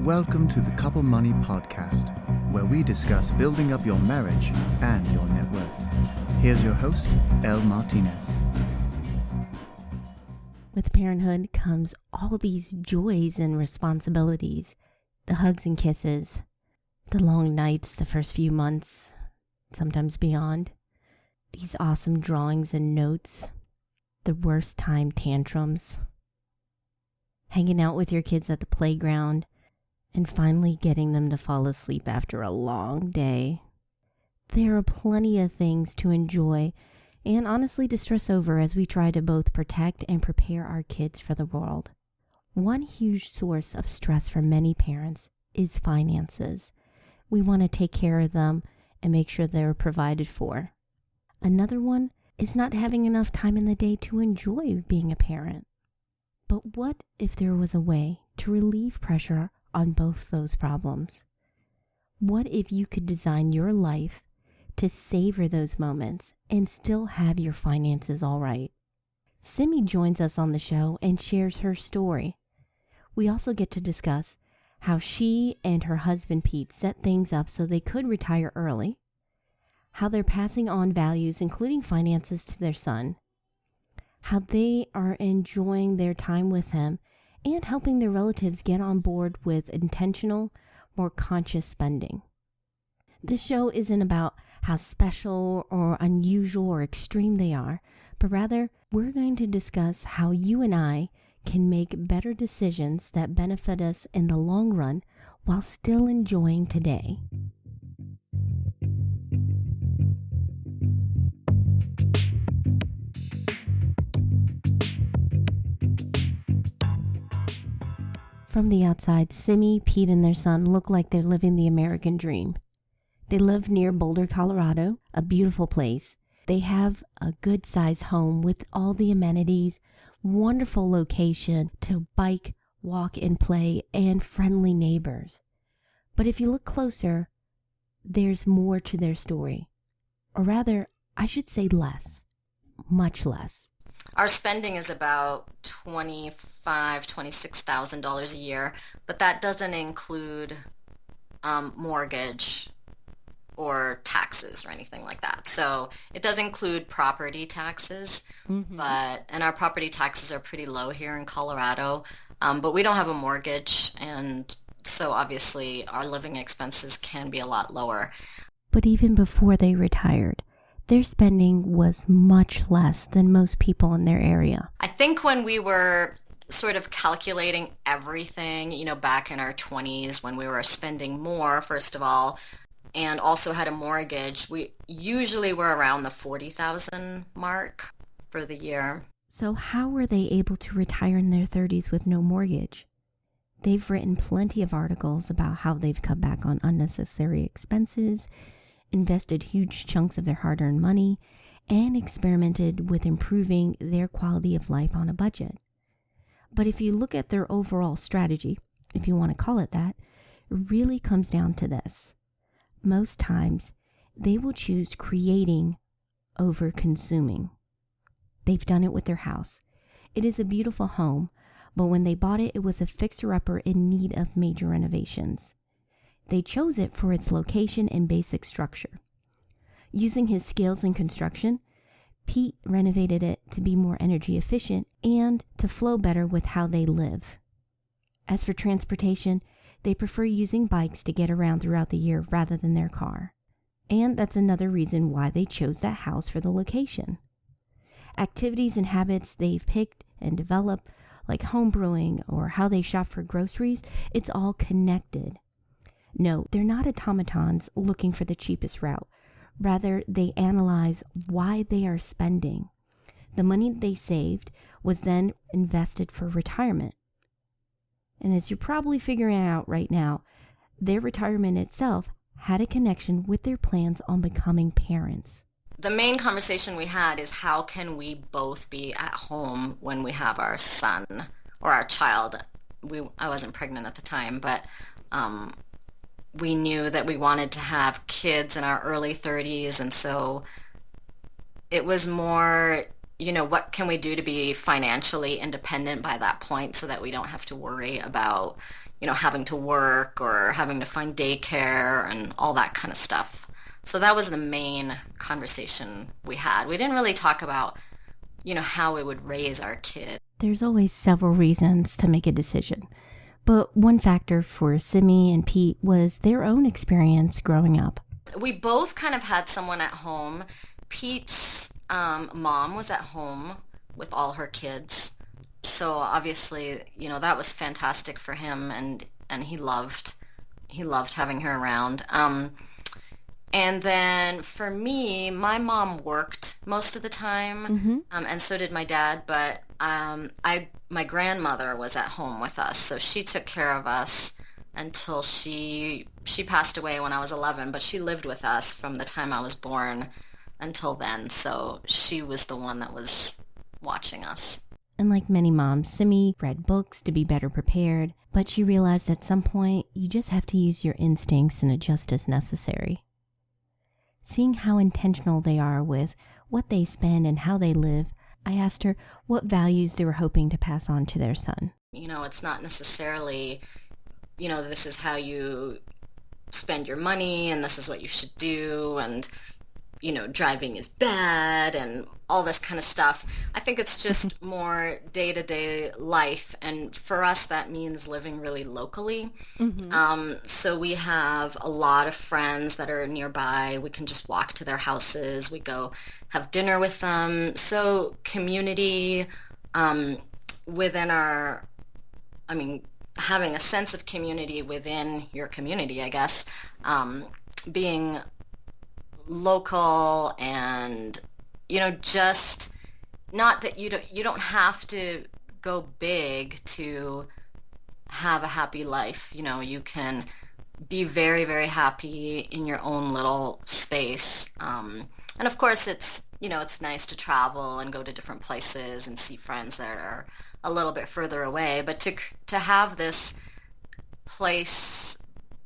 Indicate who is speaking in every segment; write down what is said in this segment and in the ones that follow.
Speaker 1: Welcome to the Couple Money Podcast, where we discuss building up your marriage and your net worth. Here's your host, Elle Martinez.
Speaker 2: With parenthood comes all these joys and responsibilities, the hugs and kisses, the long nights the first few months, sometimes beyond, these awesome drawings and notes, the worst time tantrums, hanging out with your kids at the playground, and finally getting them to fall asleep after a long day. There are plenty of things to enjoy and honestly to stress over as we try to both protect and prepare our kids for the world. One huge source of stress for many parents is finances. We want to take care of them and make sure they're provided for. Another one is not having enough time in the day to enjoy being a parent. But what if there was a way to relieve pressure on both those problems? What if you could design your life to savor those moments and still have your finances all right? Simi joins us on the show and shares her story. We also get to discuss how she and her husband Pete set things up so they could retire early, how they're passing on values including finances to their son, how they are enjoying their time with him and helping their relatives get on board with intentional, more conscious spending. This show isn't about how special or unusual or extreme they are, but rather we're going to discuss how you and I can make better decisions that benefit us in the long run while still enjoying today. From the outside, Simi, Pete, and their son look like they're living the American dream. They live near Boulder, Colorado, a beautiful place. They have a good-sized home with all the amenities, wonderful location to bike, walk, and play, and friendly neighbors. But if you look closer, there's more to their story. Or rather, I should say less. Much less.
Speaker 3: Our spending is about $26,000 a year, but that doesn't include mortgage or taxes or anything like that. So it does include property taxes, and our property taxes are pretty low here in Colorado, but we don't have a mortgage, and so obviously our living expenses can be a lot lower.
Speaker 2: But even before they retired, their spending was much less than most people in their area.
Speaker 3: I think when we were sort of calculating everything, back in our 20s when we were spending more, first of all, and also had a mortgage, we usually were around the $40,000 mark for the year.
Speaker 2: So how were they able to retire in their 30s with no mortgage? They've written plenty of articles about how they've cut back on unnecessary expenses, invested huge chunks of their hard-earned money, and experimented with improving their quality of life on a budget. But if you look at their overall strategy, if you want to call it that, it really comes down to this. Most times, they will choose creating over consuming. They've done it with their house. It is a beautiful home, but when they bought it, it was a fixer-upper in need of major renovations. They chose it for its location and basic structure. Using his skills in construction, Pete renovated it to be more energy efficient and to flow better with how they live. As for transportation, they prefer using bikes to get around throughout the year rather than their car. And that's another reason why they chose that house for the location. Activities and habits they've picked and developed, like home brewing or how they shop for groceries, it's all connected. No, they're not automatons looking for the cheapest route. Rather, they analyze why they are spending. The money they saved was then invested for retirement. And as you're probably figuring out right now, their retirement itself had a connection with their plans on becoming parents.
Speaker 3: The main conversation we had is how can we both be at home when we have our son or our child. I wasn't pregnant at the time, but we knew that we wanted to have kids in our early 30s, and so it was more what can we do to be financially independent by that point so that we don't have to worry about, having to work or having to find daycare and all that kind of stuff. So that was the main conversation we had. We didn't really talk about, how we would raise our kid.
Speaker 2: There's always several reasons to make a decision. But one factor for Simi and Pete was their own experience growing up.
Speaker 3: We both kind of had someone at home. Pete's mom was at home with all her kids. So obviously, that was fantastic for him, and he loved having her around. And then for me, my mom worked most of the time, and so did my dad. But my grandmother was at home with us, so she took care of us until she passed away when I was 11. But she lived with us from the time I was born until then. So she was the one that was watching us.
Speaker 2: And like many moms, Simi read books to be better prepared, but she realized at some point you just have to use your instincts and adjust as necessary. Seeing how intentional they are with what they spend and how they live, I asked her what values they were hoping to pass on to their son.
Speaker 3: It's not necessarily, this is how you spend your money and this is what you should do, and driving is bad and all this kind of stuff. I think it's just more day-to-day life, and for us that means living really locally. So we have a lot of friends that are nearby. We can just walk to their houses. We go have dinner with them. So community within having a sense of community within your community, I guess, being local, and just not that you don't have to go big to have a happy life. You can be very, very happy in your own little space, and of course it's nice to travel and go to different places and see friends that are a little bit further away, but to have this place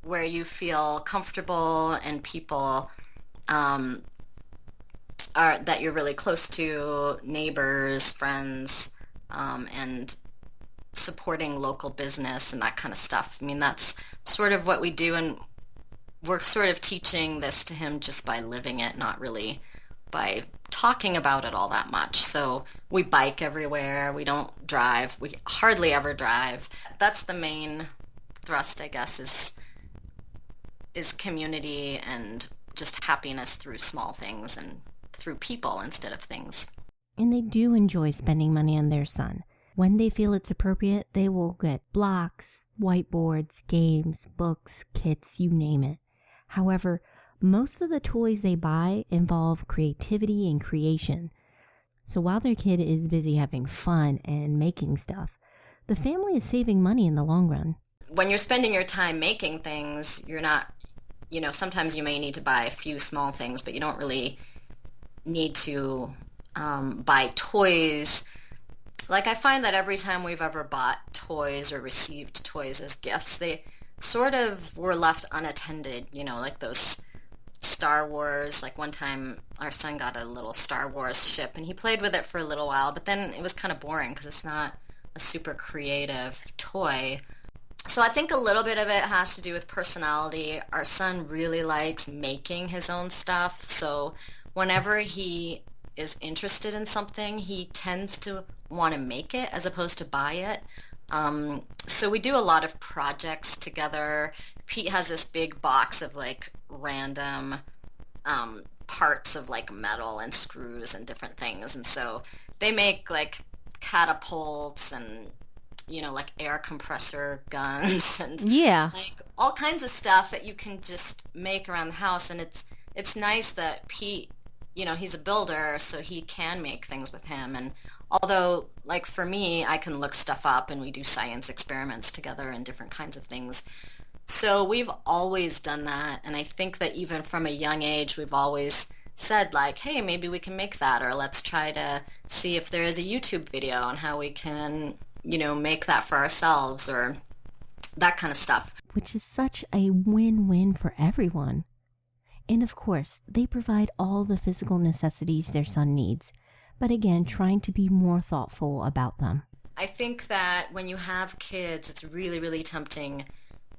Speaker 3: where you feel comfortable and people that you're really close to, neighbors, friends, and supporting local business and that kind of stuff. That's sort of what we do, and we're sort of teaching this to him just by living it, not really by talking about it all that much. So we bike everywhere. We don't drive. We hardly ever drive. That's the main thrust, I guess, is community and just happiness through small things and through people instead of things.
Speaker 2: And they do enjoy spending money on their son. When they feel it's appropriate, they will get blocks, whiteboards, games, books, kits, you name it. However, most of the toys they buy involve creativity and creation. So while their kid is busy having fun and making stuff, the family is saving money in the long run.
Speaker 3: When you're spending your time making things, you're not, sometimes you may need to buy a few small things, but you don't really need to buy toys. Like, I find that every time we've ever bought toys or received toys as gifts, they sort of were left unattended, like those Star Wars. Like one time our son got a little Star Wars ship and he played with it for a little while, but then it was kind of boring because it's not a super creative toy. So I think a little bit of it has to do with personality. Our son really likes making his own stuff, so whenever he is interested in something, he tends to want to make it as opposed to buy it. So we do a lot of projects together. Pete has this big box of like random parts of like metal and screws and different things, and so they make like catapults and like air compressor guns and like all kinds of stuff that you can just make around the house. And it's nice that Pete, he's a builder, so he can make things with him. And although, like for me, I can look stuff up and we do science experiments together and different kinds of things. So we've always done that. And I think that even from a young age, we've always said like, hey, maybe we can make that, or let's try to see if there is a YouTube video on how we can, make that for ourselves, or that kind of stuff.
Speaker 2: Which is such a win-win for everyone. And of course, they provide all the physical necessities their son needs, but again, trying to be more thoughtful about them.
Speaker 3: I think that when you have kids, it's really, really tempting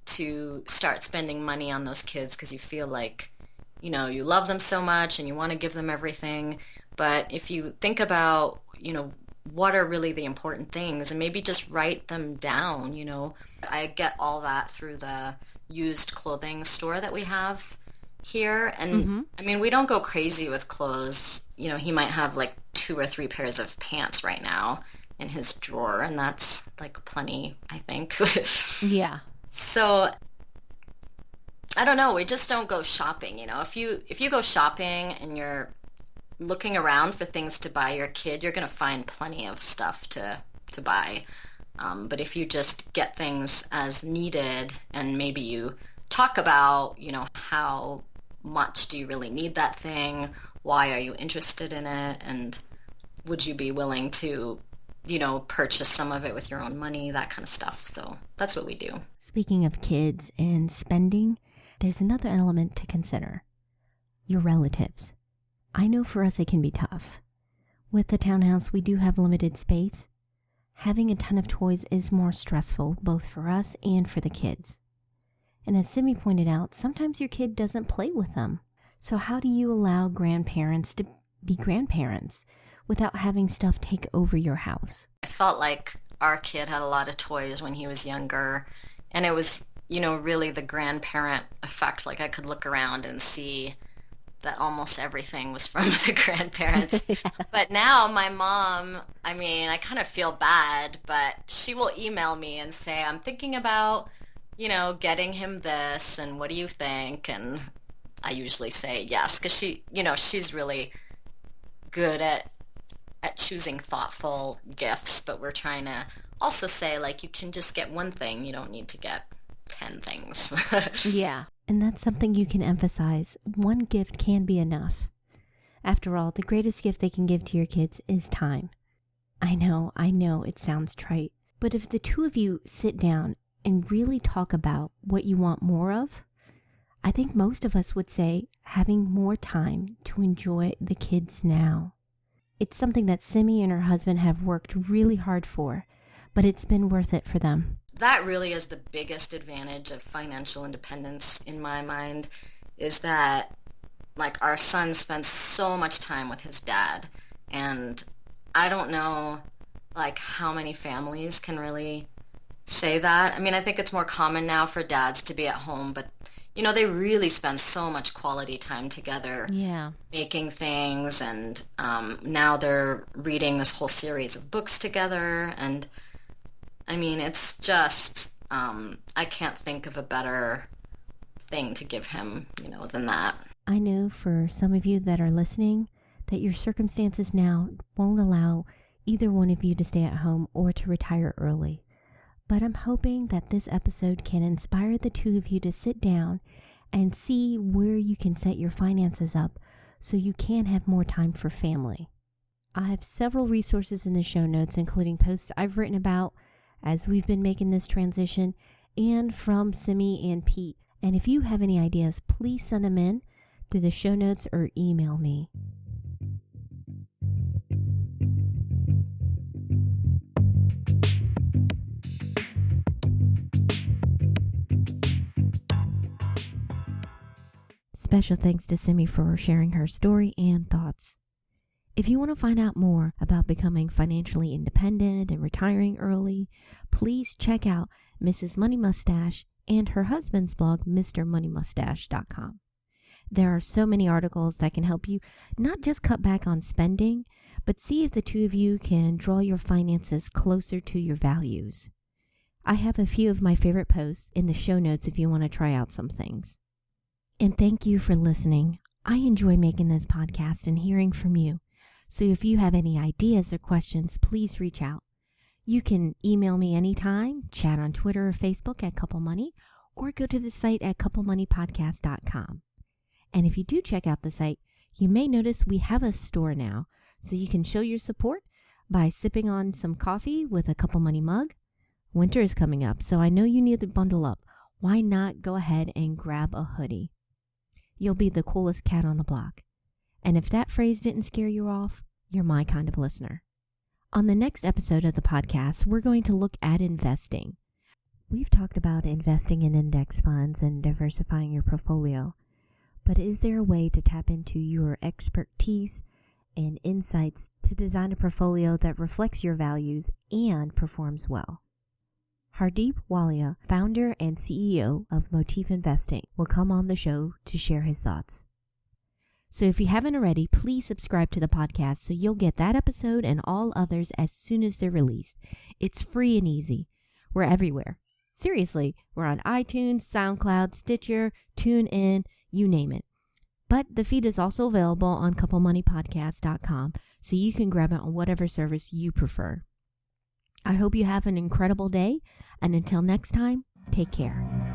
Speaker 3: to start spending money on those kids because you feel like, you know, you love them so much and you want to give them everything. But if you think about, you know, what are really the important things and maybe just write them down, you know. I get all that through the used clothing store that we have here. And I mean, we don't go crazy with clothes. You know, he might have like 2 or 3 pairs of pants right now in his drawer, and that's like plenty, I think.
Speaker 2: Yeah.
Speaker 3: So I don't know, we just don't go shopping, you know. If you go shopping and you're looking around for things to buy your kid, you're going to find plenty of stuff to buy. But if you just get things as needed and maybe you talk about, you know, how much do you really need that thing? Why are you interested in it? And would you be willing to, you know, purchase some of it with your own money, that kind of stuff. So that's what we do.
Speaker 2: Speaking of kids and spending, there's another element to consider. Your relatives. I know for us it can be tough. With the townhouse, we do have limited space. Having a ton of toys is more stressful, both for us and for the kids. And as Simi pointed out, sometimes your kid doesn't play with them. So how do you allow grandparents to be grandparents without having stuff take over your house?
Speaker 3: I felt like our kid had a lot of toys when he was younger, and it was, you know, really the grandparent effect. Like I could look around and see that almost everything was from the grandparents. Yeah. But now my mom, I mean, I kind of feel bad, but she will email me and say, I'm thinking about, you know, getting him this, and what do you think? And I usually say yes, because she, you know, she's really good at choosing thoughtful gifts, but we're trying to also say, like, you can just get one thing. You don't need to get 10 things.
Speaker 2: Yeah. And that's something you can emphasize. One gift can be enough. After all, the greatest gift they can give to your kids is time. I know, it sounds trite, but if the two of you sit down and really talk about what you want more of, I think most of us would say having more time to enjoy the kids now. It's something that Simi and her husband have worked really hard for, but it's been worth it for them.
Speaker 3: That really is the biggest advantage of financial independence in my mind, is that, like, our son spends so much time with his dad, and I don't know, like, how many families can really say that. I mean, I think it's more common now for dads to be at home, but, you know, they really spend so much quality time together.
Speaker 2: Yeah.
Speaker 3: Making things, and now they're reading this whole series of books together, and I mean, it's just, I can't think of a better thing to give him, you know, than that.
Speaker 2: I know for some of you that are listening that your circumstances now won't allow either one of you to stay at home or to retire early. But I'm hoping that this episode can inspire the two of you to sit down and see where you can set your finances up so you can have more time for family. I have several resources in the show notes, including posts I've written about as we've been making this transition, and from Simi and Pete. And if you have any ideas, please send them in through the show notes or email me. Special thanks to Simi for sharing her story and thoughts. If you want to find out more about becoming financially independent and retiring early, please check out Mrs. Money Mustache and her husband's blog, MrMoneyMustache.com. There are so many articles that can help you not just cut back on spending, but see if the two of you can draw your finances closer to your values. I have a few of my favorite posts in the show notes if you want to try out some things. And thank you for listening. I enjoy making this podcast and hearing from you. So if you have any ideas or questions, please reach out. You can email me anytime, chat on Twitter or Facebook at Couple Money, or go to the site at couplemoneypodcast.com. And if you do check out the site, you may notice we have a store now, so you can show your support by sipping on some coffee with a Couple Money mug. Winter is coming up, so I know you need to bundle up. Why not go ahead and grab a hoodie? You'll be the coolest cat on the block. And if that phrase didn't scare you off, you're my kind of listener. On the next episode of the podcast, we're going to look at investing. We've talked about investing in index funds and diversifying your portfolio, but is there a way to tap into your expertise and insights to design a portfolio that reflects your values and performs well? Hardeep Walia, founder and CEO of Motif Investing, will come on the show to share his thoughts. So if you haven't already, please subscribe to the podcast so you'll get that episode and all others as soon as they're released. It's free and easy. We're everywhere. Seriously, we're on iTunes, SoundCloud, Stitcher, TuneIn, you name it. But the feed is also available on couplemoneypodcast.com, so you can grab it on whatever service you prefer. I hope you have an incredible day, and until next time, take care.